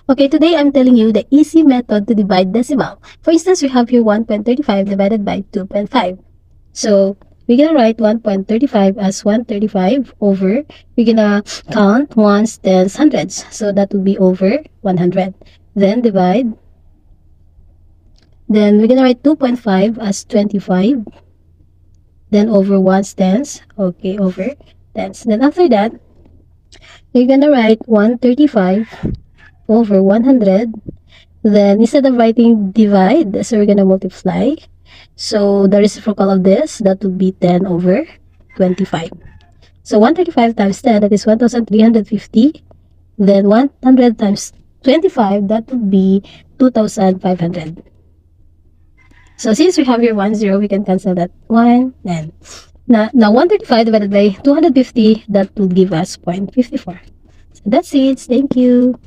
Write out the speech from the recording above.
Okay, today I'm telling you the easy method to divide decimal. For instance, we have here 1.35 divided by 2.5. So, we're gonna write 1.35 as 135 over, we're gonna count ones, tens, hundreds. So, that will be over 100. Then, divide. Then, we're gonna write 2.5 as 25. Then, over ones, tens. Okay, over tens. Then, after that, we're gonna write 135 over 100. Then instead of writing divide, so we're gonna multiply. So the reciprocal of this, that would be 10 over 25. So 135 times 10, that is 1,350. Then 100 times 25, that would be 2,500. So since we have here 1, 0, we can cancel that 1. Then now 135 divided by 250, that will give us 0.54. So that's it. Thank you.